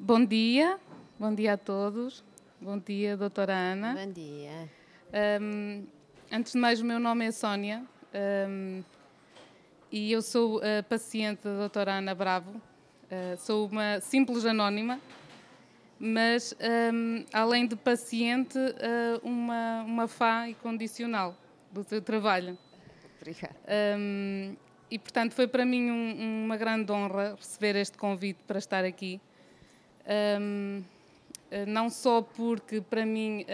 Bom dia a todos. Bom dia, doutora Ana. Bom dia. Antes de mais, o meu nome é Sónia e eu sou paciente da doutora Ana Bravo. Sou uma simples anónima, mas além de paciente, uma fã incondicional do seu trabalho. Obrigada. E, portanto, foi para mim uma grande honra receber este convite para estar aqui. Não só porque, para mim,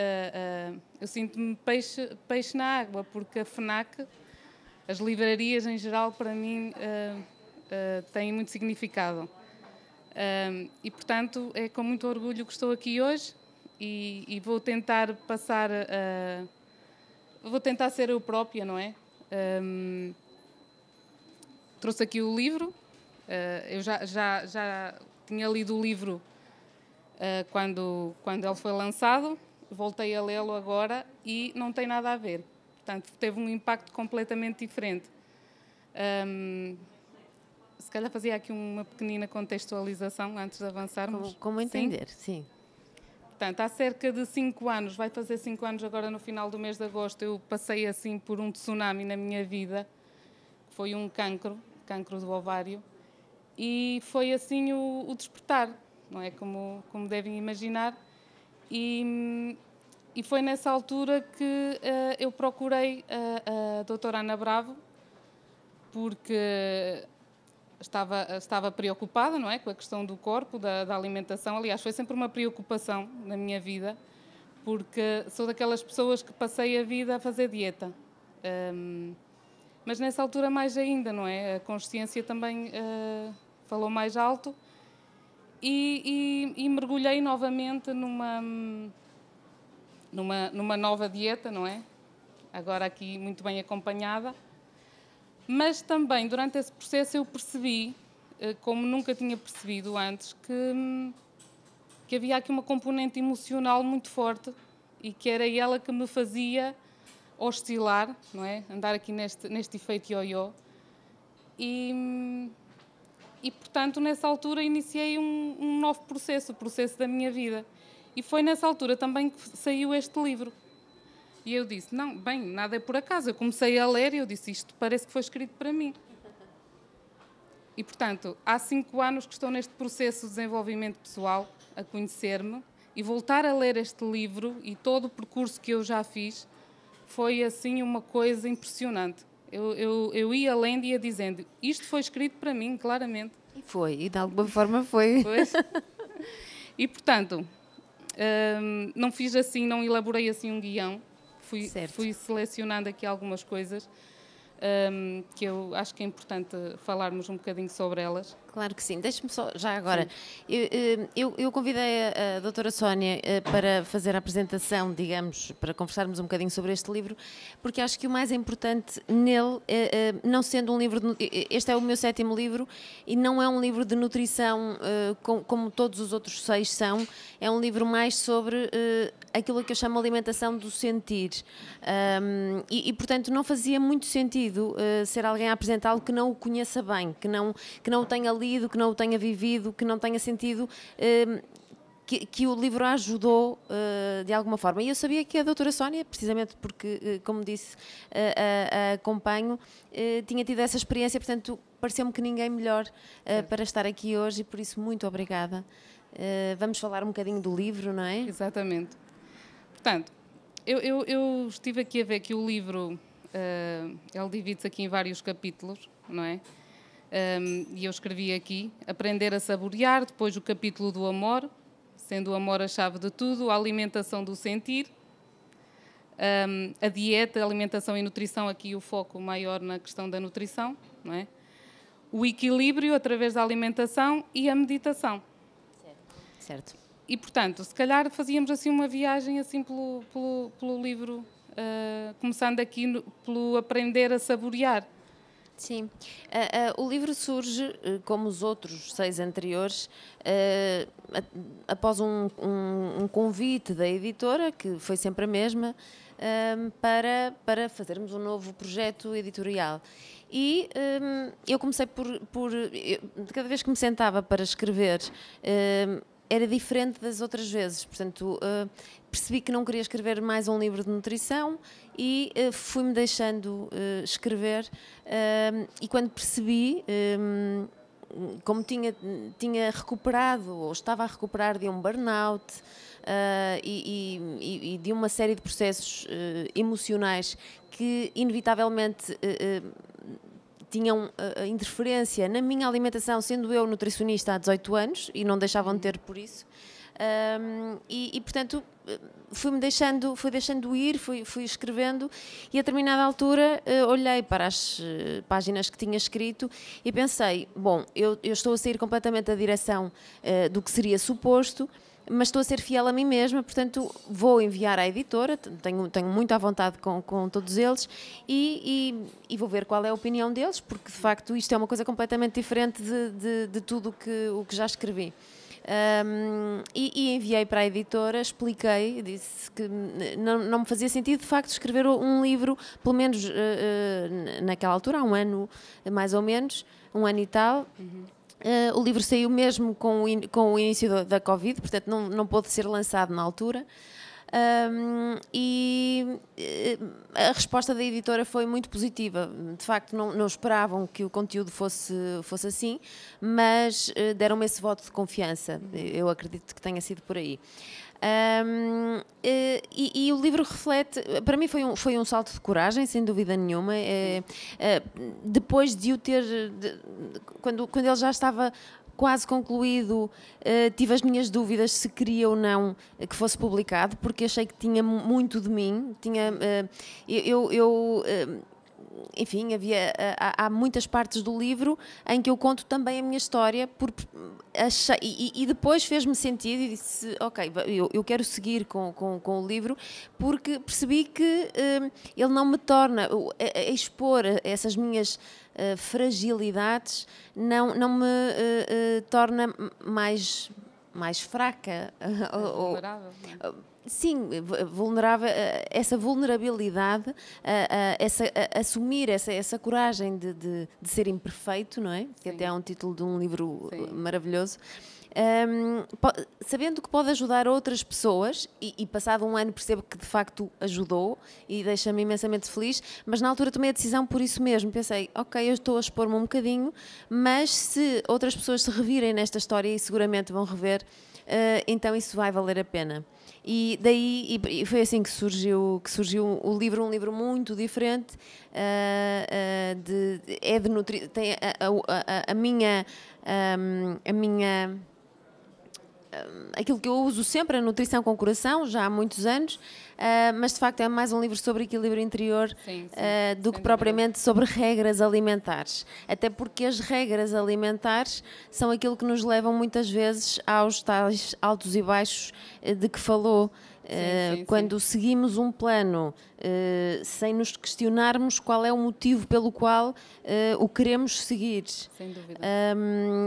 eu sinto-me peixe na água, porque a FNAC, as livrarias em geral, para mim, têm muito significado. E, portanto, é com muito orgulho que estou aqui hoje e vou tentar passar... vou tentar ser eu própria, não é? Trouxe aqui o livro. Eu já tinha lido o livro quando ele foi lançado. Voltei a lê-lo agora e não tem nada a ver. Portanto, teve um impacto completamente diferente. Se calhar fazia aqui uma pequenina contextualização antes de avançarmos. Como entender, sim. Portanto, há cerca de 5 anos, vai fazer 5 anos agora no final do mês de agosto, eu passei assim por um tsunami na minha vida. Foi um cancro do ovário, e foi assim o despertar, não é? Como devem imaginar. E foi nessa altura que eu procurei a doutora Ana Bravo, porque estava preocupada, não é? Com a questão do corpo, da alimentação. Aliás, foi sempre uma preocupação na minha vida, porque sou daquelas pessoas que passei a vida a fazer dieta. Mas nessa altura mais ainda, não é? A consciência também falou mais alto e mergulhei novamente numa nova dieta, não é? Agora aqui muito bem acompanhada. Mas também durante esse processo eu percebi, como nunca tinha percebido antes, que havia aqui uma componente emocional muito forte e que era ela que me fazia oscilar, não é? Andar aqui neste efeito ioiô. E, portanto, nessa altura iniciei um novo processo, o processo da minha vida. E foi nessa altura também que saiu este livro. E eu disse, não, bem, nada é por acaso. Eu comecei a ler e eu disse, isto parece que foi escrito para mim. E, portanto, há 5 anos que estou neste processo de desenvolvimento pessoal, a conhecer-me, e voltar a ler este livro e todo o percurso que eu já fiz foi, assim, uma coisa impressionante. Eu ia lendo e ia dizendo, isto foi escrito para mim, claramente. E foi, e de alguma forma foi. Pois. E, portanto, não fiz assim, não elaborei assim um guião. Fui selecionando aqui algumas coisas que eu acho que é importante falarmos um bocadinho sobre elas. Claro que sim. Deixe-me só, já agora, eu convidei a doutora Sónia para fazer a apresentação, digamos, para conversarmos um bocadinho sobre este livro, porque acho que o mais importante nele, não sendo um livro, este é o meu 7º livro, e não é um livro de nutrição como todos os outros 6 são, é um livro mais sobre aquilo que eu chamo de alimentação do sentir. E, portanto, não fazia muito sentido ser alguém a apresentá-lo que não o conheça bem, que não o tenha lido, que não o tenha vivido, que não tenha sentido que o livro a ajudou de alguma forma. E eu sabia que a doutora Sónia, precisamente porque, como disse, a acompanho, tinha tido essa experiência, portanto, pareceu-me que ninguém melhor para estar aqui hoje e por isso muito obrigada. Vamos falar um bocadinho do livro, não é? Exatamente. Portanto, eu estive aqui a ver que o livro, ele divide-se aqui em vários capítulos, não é? E eu escrevi aqui, aprender a saborear, depois o capítulo do amor, sendo o amor a chave de tudo, a alimentação do sentir, a dieta, a alimentação e nutrição, aqui o foco maior na questão da nutrição, não é? O equilíbrio através da alimentação e a meditação. Certo. E, portanto, se calhar fazíamos assim uma viagem assim pelo livro, começando aqui pelo aprender a saborear. Sim. O livro surge, como os outros 6 anteriores, após um convite da editora, que foi sempre a mesma, para fazermos um novo projeto editorial. E eu comecei por cada vez que me sentava para escrever, era diferente das outras vezes. Portanto, percebi que não queria escrever mais um livro de nutrição e fui-me deixando escrever. E quando percebi, como tinha recuperado, ou estava a recuperar de um burnout, e de uma série de processos emocionais que inevitavelmente tinham interferência na minha alimentação, sendo eu nutricionista há 18 anos e não deixavam de ter por isso. Portanto, fui deixando ir, fui escrevendo, e a determinada altura olhei para as páginas que tinha escrito e pensei, bom, eu estou a sair completamente da direção do que seria suposto, mas estou a ser fiel a mim mesma, portanto vou enviar à editora, tenho muito à vontade com todos eles, e vou ver qual é a opinião deles, porque de facto isto é uma coisa completamente diferente de tudo o que já escrevi. Enviei para a editora, expliquei, disse que não me fazia sentido de facto escrever um livro, pelo menos naquela altura, há um ano mais ou menos, um ano e tal. O livro saiu mesmo com o início da Covid, portanto não pôde ser lançado na altura. A resposta da editora foi muito positiva. De facto, não esperavam que o conteúdo fosse assim, mas deram-me esse voto de confiança. Eu acredito que tenha sido por aí. O livro reflete, para mim foi um salto de coragem, sem dúvida nenhuma. Depois de o ter, quando ele já estava quase concluído, tive as minhas dúvidas se queria ou não que fosse publicado, porque achei que tinha muito de mim. Enfim, há muitas partes do livro em que eu conto também a minha história, e depois fez-me sentido e disse, ok, eu quero seguir com o livro, porque percebi que ele não me torna, a expor essas minhas fragilidades não me torna mais fraca. Vulnerável, não é? Sim, vulnerável, essa vulnerabilidade, assumir essa coragem de ser imperfeito, não é? Que até é um título de um livro maravilhoso. Sabendo que pode ajudar outras pessoas, e passado um ano percebo que de facto ajudou e deixa-me imensamente feliz, mas na altura tomei a decisão por isso mesmo. Pensei, ok, eu estou a expor-me um bocadinho, mas se outras pessoas se revirem nesta história, e seguramente vão rever, então isso vai valer a pena. E daí foi assim que surgiu o livro, um livro muito diferente, tem a minha aquilo que eu uso sempre, a nutrição com coração, já há muitos anos, mas de facto é mais um livro sobre equilíbrio interior do que propriamente sobre regras alimentares. Até porque as regras alimentares são aquilo que nos levam muitas vezes aos tais altos e baixos de que falou. Quando seguimos um plano sem nos questionarmos qual é o motivo pelo qual o queremos seguir. Sem dúvida.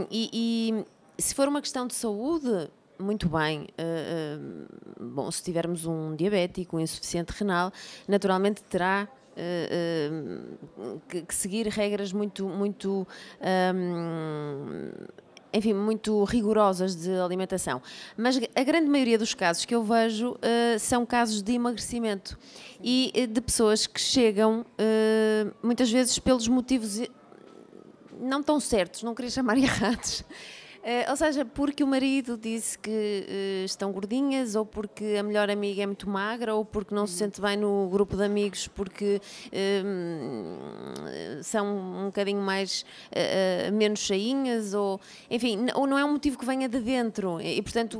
E se for uma questão de saúde, muito bem. Bom, se tivermos um diabético, um insuficiente renal, naturalmente terá que seguir regras muito rigorosas de alimentação. Mas a grande maioria dos casos que eu vejo são casos de emagrecimento e de pessoas que chegam muitas vezes pelos motivos não tão certos, não queria chamar errados. Ou seja, porque o marido disse que estão gordinhas, ou porque a melhor amiga é muito magra, ou porque não se sente bem no grupo de amigos, porque são um bocadinho menos cheinhas, ou enfim, ou não é um motivo que venha de dentro, e portanto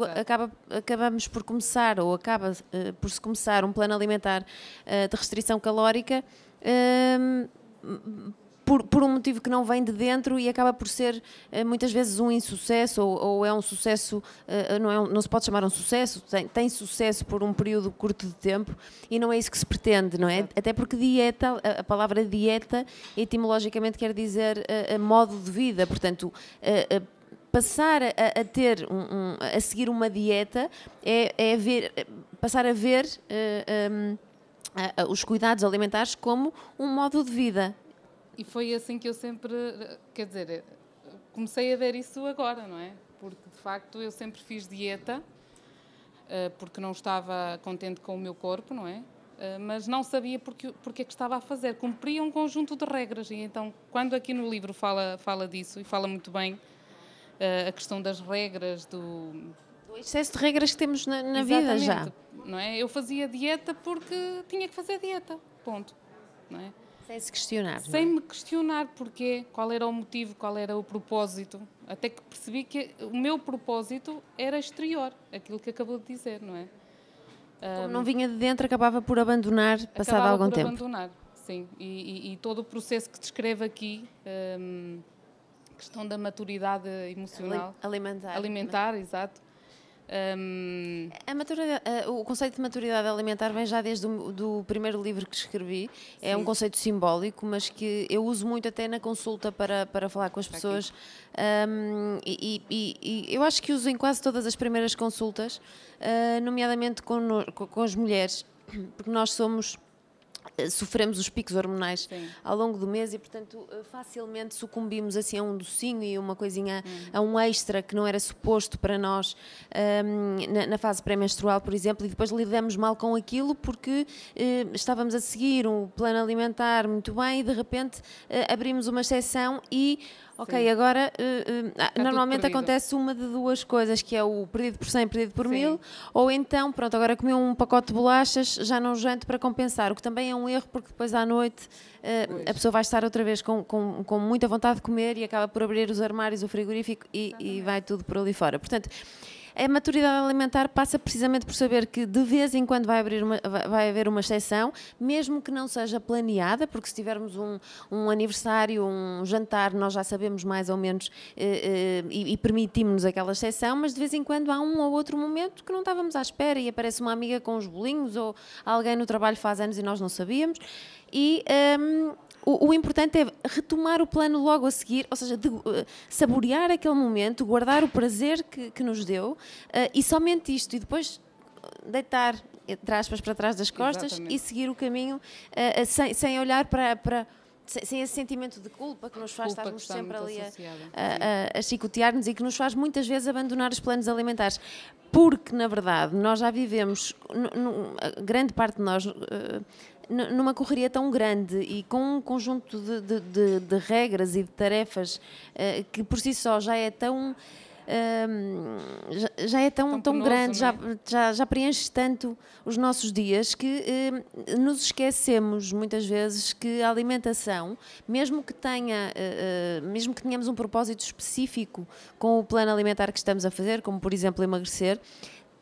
acabamos por começar, ou acaba por se começar um plano alimentar de restrição calórica por um motivo que não vem de dentro, e acaba por ser muitas vezes um insucesso, ou é um sucesso, não se pode chamar um sucesso, tem sucesso por um período curto de tempo, e não é isso que se pretende, não é? Exato. Até porque dieta, a palavra dieta etimologicamente quer dizer modo de vida, portanto passar a ter a seguir uma dieta passar a ver os cuidados alimentares como um modo de vida. E foi assim que eu sempre, quer dizer, comecei a ver isso agora, não é? porque de facto eu sempre fiz dieta, porque não estava contente com o meu corpo, não é? Mas não sabia porque é que estava a fazer. Cumpria um conjunto de regras, e então, quando aqui no livro fala disso, e fala muito bem, a questão das regras, do excesso de regras que temos na vida já. Não é? Eu fazia dieta porque tinha que fazer dieta, ponto. Não é? Sem se questionar. Sem me questionar porquê, qual era o motivo, qual era o propósito. Até que percebi que o meu propósito era exterior, aquilo que acabou de dizer, não é? Como não vinha de dentro, acabava por abandonar, passado algum tempo. Abandonar, sim. E todo o processo que descreve aqui, questão da maturidade emocional. Alimentar, exato. O conceito de maturidade alimentar vem já desde do primeiro livro que escrevi. É um conceito simbólico, mas que eu uso muito até na consulta para falar com as pessoas. E eu acho que uso em quase todas as primeiras consultas, nomeadamente com as mulheres, porque nós sofremos os picos hormonais ao longo do mês e, portanto, facilmente sucumbimos assim a um docinho e uma coisinha, a um extra que não era suposto para nós na fase pré-menstrual, por exemplo, e depois lidamos mal com aquilo porque estávamos a seguir um plano alimentar muito bem e, de repente, abrimos uma exceção e agora normalmente acontece uma de duas coisas, que é o perdido por 100, perdido por 1000, ou então, pronto, agora comeu um pacote de bolachas, já não janto para compensar, o que também é um erro, porque depois à noite a pessoa vai estar outra vez com muita vontade de comer e acaba por abrir os armários, o frigorífico e vai tudo por ali fora. Portanto, a maturidade alimentar passa precisamente por saber que de vez em quando vai haver uma exceção, mesmo que não seja planeada, porque se tivermos um aniversário, um jantar, nós já sabemos mais ou menos e permitimos-nos aquela exceção, mas de vez em quando há um ou outro momento que não estávamos à espera e aparece uma amiga com uns bolinhos ou alguém no trabalho faz anos e nós não sabíamos. E o importante é retomar o plano logo a seguir, ou seja, saborear aquele momento, guardar o prazer que nos deu e somente isto, e depois deitar, entre aspas, para trás das costas e seguir o caminho sem olhar sem esse sentimento de culpa que nos faz estarmos sempre ali a chicotear-nos e que nos faz muitas vezes abandonar os planos alimentares. Porque, na verdade, nós já vivemos, grande parte de nós, numa correria tão grande e com um conjunto de regras e de tarefas que por si só já é tão tão grande, já preenche tanto os nossos dias que nos esquecemos muitas vezes que a alimentação, mesmo que tenhamos um propósito específico com o plano alimentar que estamos a fazer, como por exemplo emagrecer,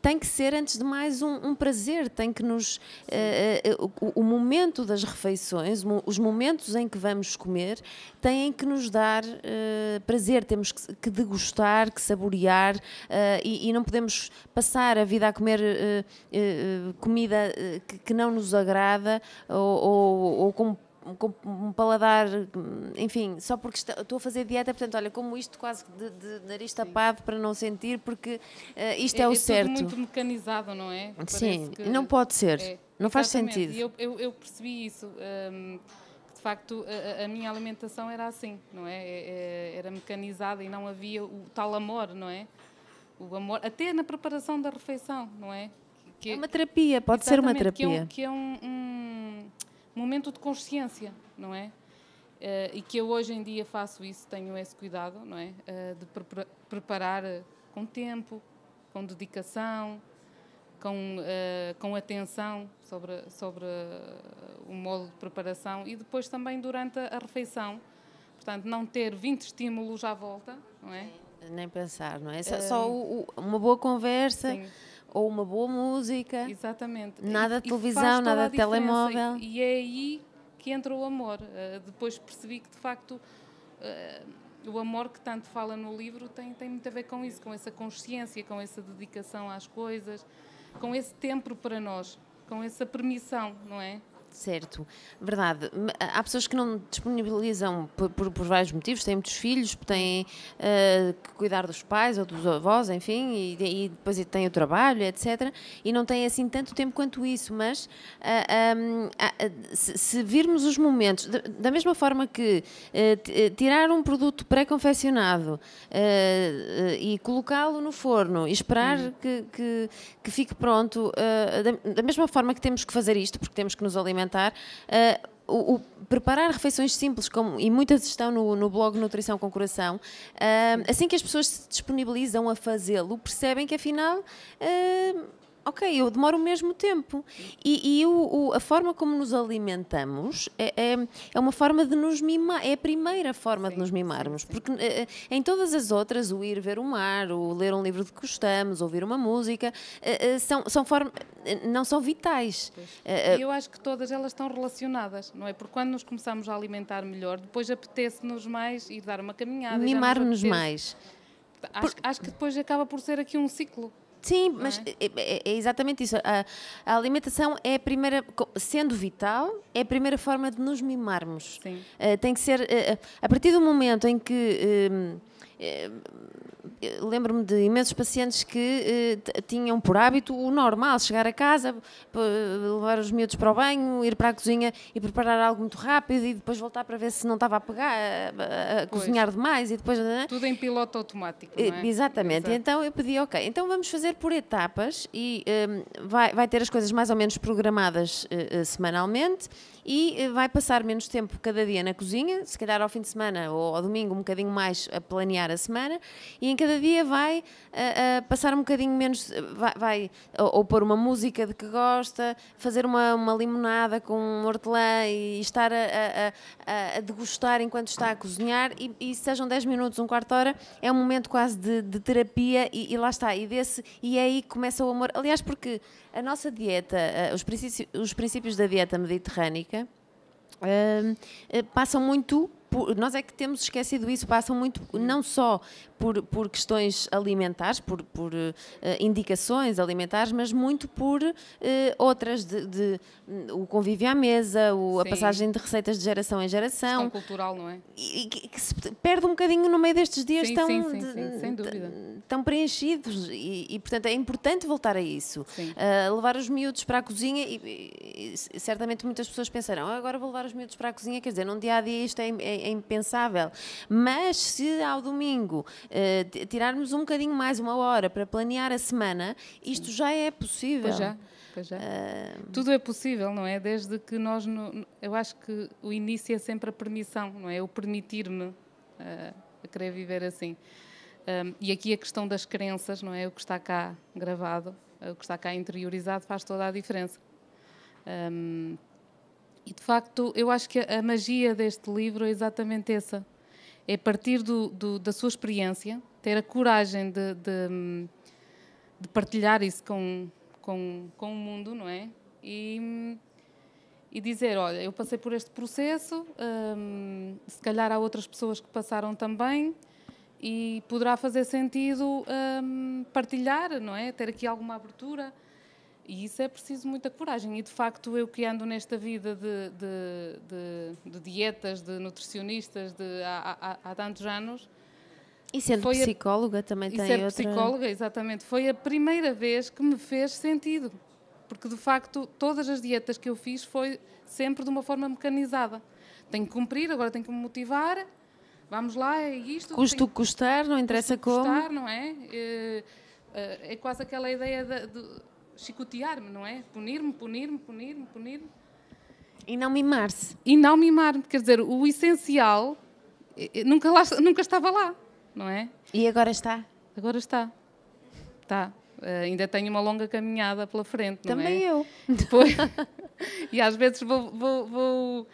tem que ser, antes de mais, um prazer, tem que o momento das refeições, os momentos em que vamos comer, têm que nos dar prazer, temos que degustar, que saborear e não podemos passar a vida a comer comida que não nos agrada ou com um paladar, enfim, só porque estou a fazer dieta, portanto, olha, como isto quase de nariz tapado para não sentir, porque isto é o certo. É tudo muito mecanizado, não é? Sim, não pode ser, não faz sentido. E eu percebi isso, que de facto a minha alimentação era assim, não é? Era mecanizada e não havia o tal amor, não é? O amor, até na preparação da refeição, não é? É uma terapia, pode ser uma terapia. Que é um momento de consciência, não é? E que eu hoje em dia faço isso, tenho esse cuidado, não é? De preparar com tempo, com dedicação, com atenção sobre o modo de preparação e depois também durante a refeição. Portanto, não ter 20 estímulos à volta, não é? Nem pensar, não é? Só uma boa conversa. Sim. Ou uma boa música. Exatamente. Nada de televisão, nada de telemóvel. E é aí que entra o amor. Depois percebi que, de facto, o amor que tanto fala no livro tem muito a ver com isso, com essa consciência, com essa dedicação às coisas, com esse tempo para nós, com essa permissão, não é? Certo, verdade. Há pessoas que não disponibilizam por vários motivos, têm muitos filhos, têm que cuidar dos pais ou dos avós, enfim, e depois têm o trabalho, etc. E não têm assim tanto tempo quanto isso, mas se virmos os momentos, da mesma forma que tirar um produto pré-confeccionado e colocá-lo no forno e esperar que fique pronto, da mesma forma que temos que fazer isto, porque temos que nos alimentar, preparar refeições simples, e muitas estão no blog Nutrição com Coração, assim que as pessoas se disponibilizam a fazê-lo, percebem que afinal ok, eu demoro o mesmo tempo. E a forma como nos alimentamos é uma forma de nos mimar, é a primeira forma de nos mimarmos, porque em todas as outras, o ir ver o mar, o ler um livro de que gostamos, ouvir uma música, são formas, não são vitais. E eu acho que todas elas estão relacionadas, não é? Porque quando nos começamos a alimentar melhor, depois apetece-nos mais ir dar uma caminhada. Mimar-nos mais. Acho que depois acaba por ser aqui um ciclo. Sim, mas é exatamente isso. A alimentação é a primeira, sendo vital, é a primeira forma de nos mimarmos. Sim. Tem que ser, a partir do momento em que lembro-me de imensos pacientes que tinham por hábito o normal, chegar a casa, levar os miúdos para o banho, ir para a cozinha e preparar algo muito rápido e depois voltar para ver se não estava a pegar, a cozinhar demais e depois... Tudo em piloto automático, não é? Exatamente. Exato. Então eu pedi, ok, então vamos fazer por etapas e vai ter as coisas mais ou menos programadas semanalmente e vai passar menos tempo cada dia na cozinha, se calhar ao fim de semana ou ao domingo um bocadinho mais a planear a semana, e em cada dia vai passar um bocadinho menos, vai ou pôr uma música de que gosta, fazer uma limonada com um hortelã e estar a degustar enquanto está a cozinhar, e sejam 10 minutos, um quarto de hora, é um momento quase de terapia e lá está, e é aí que começa o amor. Aliás, porque a nossa dieta, os princípios da dieta mediterrânica passam muito, nós é que temos esquecido isso, passam muito não só por questões alimentares, por indicações alimentares, mas muito por outras, de o convívio à mesa, a passagem de receitas de geração em geração. Questão cultural, não é? E que se perde um bocadinho no meio destes dias sem dúvida. tão preenchidos e, portanto, é importante voltar a isso. Levar os miúdos para a cozinha e certamente muitas pessoas pensarão, agora vou levar os miúdos para a cozinha, quer dizer, num dia-a-dia isto é impensável. Mas se ao domingo tirarmos um bocadinho mais, uma hora, para planear a semana, isto já é possível. Pois já. Tudo é possível, não é? Desde que nós... eu acho que o início é sempre a permissão, não é? O permitir-me a querer viver assim. E aqui a questão das crenças, não é? O que está cá gravado, o que está cá interiorizado faz toda a diferença. E, de facto, eu acho que a magia deste livro é exatamente essa. É partir da sua experiência, ter a coragem de partilhar isso com o mundo, não é? E dizer, olha, eu passei por este processo, se calhar há outras pessoas que passaram também e poderá fazer sentido partilhar, não é? Ter aqui alguma abertura. E isso é preciso muita coragem. E, de facto, eu que ando nesta vida de dietas, de nutricionistas há tantos anos... E sendo psicóloga também tem outra... psicóloga, exatamente. Foi a primeira vez que me fez sentido. Porque, de facto, todas as dietas que eu fiz foi sempre de uma forma mecanizada. Tenho que cumprir, agora tenho que me motivar. Vamos lá, é isto. Custa o que custar, não interessa como. Custar, não é? É quase aquela ideia de chicotear-me, não é? Punir-me. E não mimar-se. E não mimar-me. Quer dizer, o essencial nunca estava lá, não é? E agora está? Agora está. Está. Ainda tenho uma longa caminhada pela frente, não Também é? eu. Depois, e às vezes vou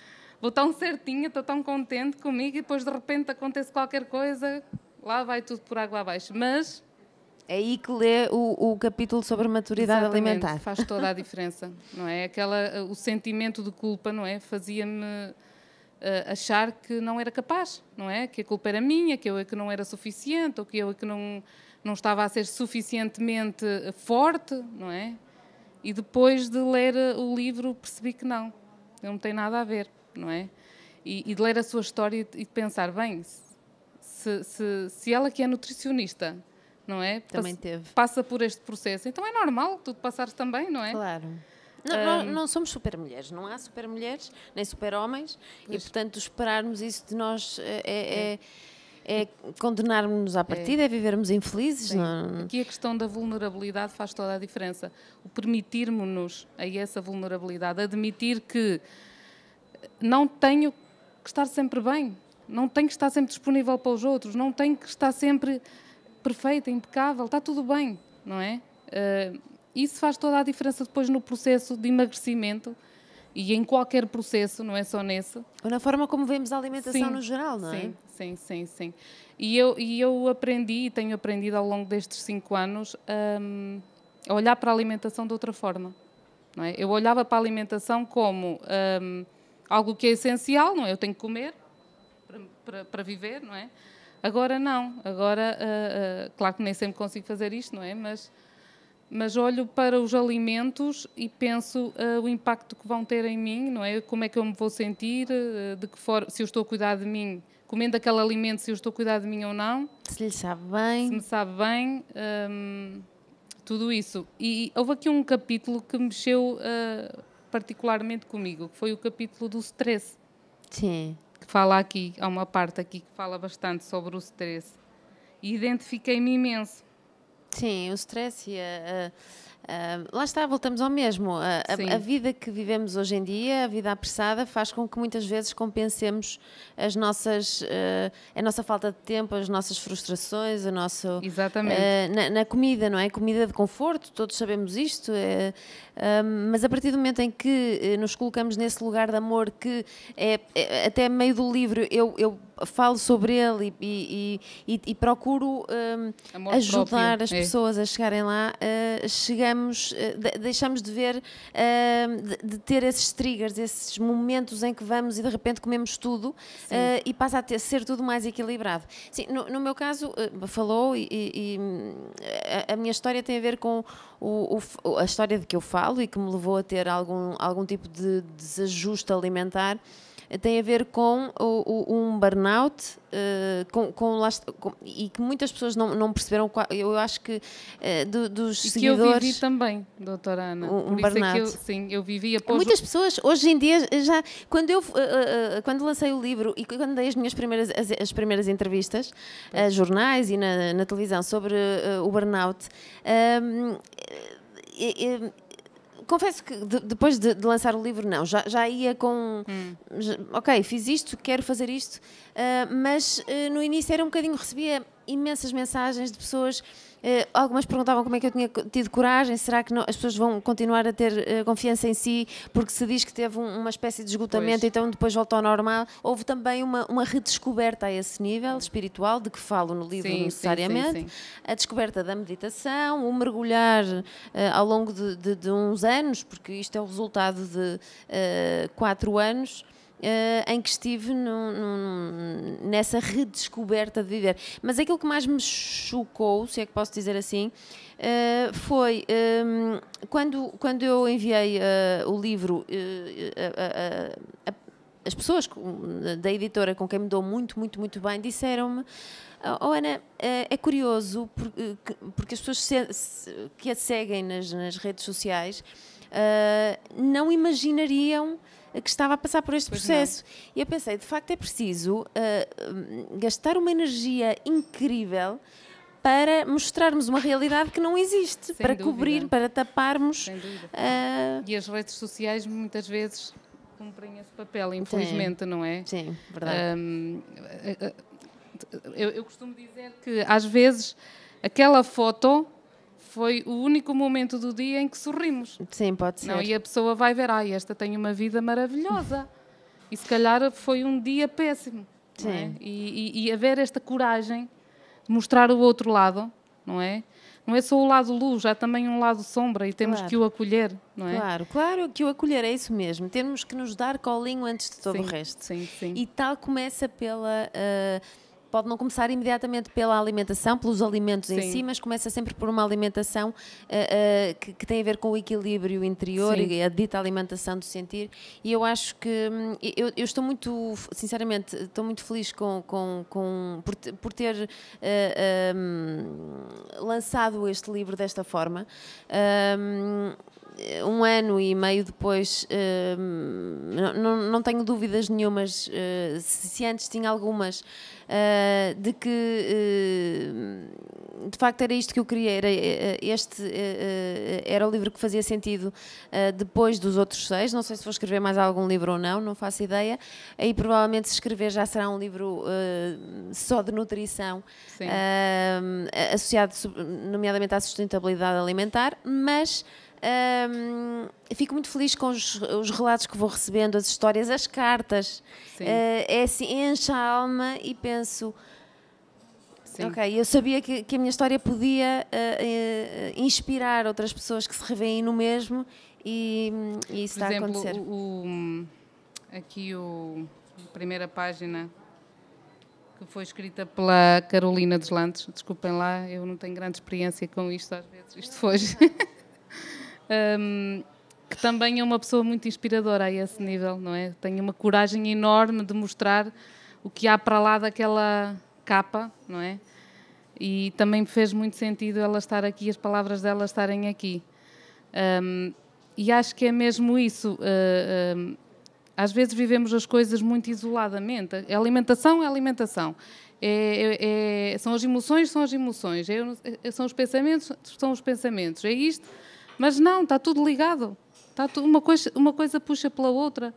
tão certinha, estou tão contente comigo e depois de repente acontece qualquer coisa, lá vai tudo por água abaixo. Mas... é aí que lê o capítulo sobre maturidade alimentar. Faz toda a diferença, não é? O sentimento de culpa, não é? Fazia-me achar que não era capaz, não é? Que a culpa era minha, que eu é que não era suficiente, ou que eu é que não estava a ser suficientemente forte, não é? E depois de ler o livro percebi que não. não tem nada a ver, não é? E de ler a sua história e de pensar, bem, se ela que é nutricionista, não é? Também teve. Passa por este processo, então é normal tu passares também, não é? Claro. Não somos super mulheres, não há super mulheres, nem super homens, e portanto esperarmos isso de nós é condenarmos-nos à partida, é vivermos infelizes. Não... Aqui a questão da vulnerabilidade faz toda a diferença. O permitirmos-nos a essa vulnerabilidade, admitir que não tenho que estar sempre bem, não tenho que estar sempre disponível para os outros, não tenho que estar sempre perfeita, impecável, está tudo bem, não é? Isso faz toda a diferença depois no processo de emagrecimento e em qualquer processo, não é só nesse. Ou na forma como vemos a alimentação no geral, não é? Sim. E eu aprendi e tenho aprendido ao longo destes 5 anos a olhar para a alimentação de outra forma. Não é? Eu olhava para a alimentação como algo que é essencial, não é? Eu tenho que comer para viver, não é? Agora não. Agora, claro que nem sempre consigo fazer isto, não é? Mas olho para os alimentos e penso o impacto que vão ter em mim, não é? Como é que eu me vou sentir, de que forma, se eu estou a cuidar de mim, comendo aquele alimento, se eu estou a cuidar de mim ou não. Se lhe sabe bem. Se me sabe bem, tudo isso. E houve aqui um capítulo que mexeu particularmente comigo, que foi o capítulo do stress. Sim. Que fala aqui, há uma parte aqui que fala bastante sobre o stress. E identifiquei-me imenso. Sim, o stress e lá está, voltamos ao mesmo. A vida que vivemos hoje em dia, a vida apressada, faz com que muitas vezes compensemos a nossa falta de tempo, as nossas frustrações, Exatamente. Na comida, não é? Comida de conforto, todos sabemos isto, mas a partir do momento em que nos colocamos nesse lugar de amor, que é até meio do livro, eu falo sobre ele e procuro ajudar próprio. as pessoas a chegarem lá, deixamos de ver, de ter esses triggers, esses momentos em que vamos e de repente comemos tudo e passa a ser tudo mais equilibrado. Sim, no meu caso, falou e a minha história tem a ver com a história de que eu falo e que me levou a ter algum tipo de desajuste alimentar. Tem a ver com um burnout e que muitas pessoas não perceberam. Eu acho que dos seguidores... que eu vivi também, doutora Ana. Um Por isso burnout. É que eu vivi após... Muitas pessoas, hoje em dia, já... Quando lancei o livro e quando dei as primeiras entrevistas a jornais e na televisão sobre o burnout... confesso que depois de lançar o livro, não, já ia com... Ok, fiz isto, quero fazer isto, mas no início era um bocadinho, recebia imensas mensagens de pessoas, algumas perguntavam como é que eu tinha tido coragem, será que as pessoas vão continuar a ter confiança em si, porque se diz que teve uma espécie de esgotamento, então depois volta ao normal. Houve também uma redescoberta a esse nível espiritual, de que falo no livro necessariamente, sim. A descoberta da meditação, o mergulhar ao longo de uns anos, porque isto é o resultado de 4 anos, em que estive nessa redescoberta de viver. Mas aquilo que mais me chocou, se é que posso dizer assim, foi quando eu enviei o livro, as pessoas da editora com quem me dou muito bem disseram-me: oh, Ana, é curioso porque as pessoas que a seguem nas redes sociais não imaginariam que estava a passar por este processo. E eu pensei, de facto é preciso gastar uma energia incrível para mostrarmos uma realidade que não existe, sem para dúvida. Cobrir, para taparmos. E as redes sociais muitas vezes cumprem esse papel, infelizmente, não é? Sim, verdade. Eu costumo dizer que às vezes aquela foto foi o único momento do dia em que sorrimos. Sim, pode ser. Não, e a pessoa vai ver, esta tem uma vida maravilhosa. E se calhar foi um dia péssimo. Sim. Não é? E haver esta coragem de mostrar o outro lado, não é? Não é só o lado luz, há também um lado sombra e temos que o acolher, não é? Claro que o acolher, é isso mesmo. Temos que nos dar colinho antes de todo o resto. Sim. E tal começa pode não começar imediatamente pela alimentação, pelos alimentos em Sim. si, mas começa sempre por uma alimentação que tem a ver com o equilíbrio interior Sim. e a dita alimentação do sentir. E eu acho que eu estou muito, sinceramente, estou muito feliz por ter lançado este livro desta forma. Um ano e meio depois, não tenho dúvidas nenhumas, se antes tinha algumas, de que de facto era isto que eu queria, era o livro que fazia sentido depois dos outros 6. Não sei se vou escrever mais algum livro ou não faço ideia. Aí provavelmente, se escrever, já será um livro só de nutrição, associado nomeadamente à sustentabilidade alimentar, mas fico muito feliz com os relatos que vou recebendo, as histórias, as cartas. É assim, enche a alma e penso, ok, eu sabia que a minha história podia inspirar outras pessoas que se revêem no mesmo, e isso está a acontecer. Aqui a primeira página, que foi escrita pela Carolina Deslandes, desculpem lá, eu não tenho grande experiência com isto às vezes, isto foge. Que também é uma pessoa muito inspiradora a esse nível, não é? Tem uma coragem enorme de mostrar o que há para lá daquela capa, não é? E também me fez muito sentido ela estar aqui, as palavras dela estarem aqui. E acho que é mesmo isso. Às vezes vivemos as coisas muito isoladamente. A alimentação é a alimentação. São as emoções, são as emoções. São os pensamentos, são os pensamentos. É isto. Mas não, está tudo ligado. Está tudo, uma coisa puxa pela outra.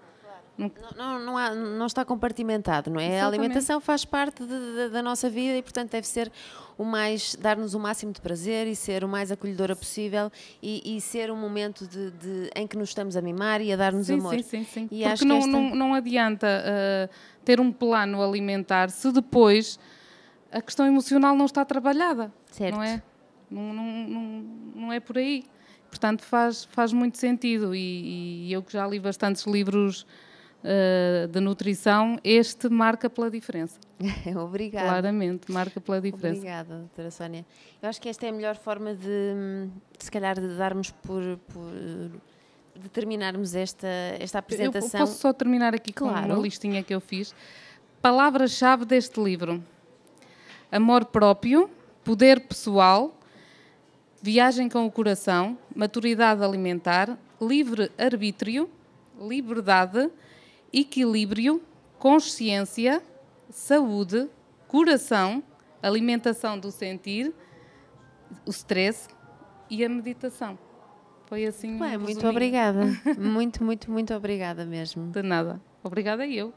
Não está compartimentado, não é? Exatamente. A alimentação faz parte da nossa vida e, portanto, deve ser dar-nos o máximo de prazer e ser o mais acolhedora possível, e ser um momento em que nos estamos a mimar e a dar-nos amor. Sim. E porque acho não adianta ter um plano alimentar se depois a questão emocional não está trabalhada. Certo. Não é? Não é por aí. Portanto, faz muito sentido, e eu que já li bastantes livros de nutrição, este marca pela diferença. Obrigada. Claramente, marca pela diferença. Obrigada, doutora Sónia. Eu acho que esta é a melhor forma se calhar, de darmos de terminarmos esta apresentação. Eu posso só terminar aqui com uma listinha que eu fiz. Palavras-chave deste livro: amor próprio, poder pessoal, viagem com o coração, maturidade alimentar, livre-arbítrio, liberdade, equilíbrio, consciência, saúde, coração, alimentação do sentir, o stress e a meditação. Foi assim. Muito obrigada. Muito obrigada mesmo. De nada. Obrigada eu.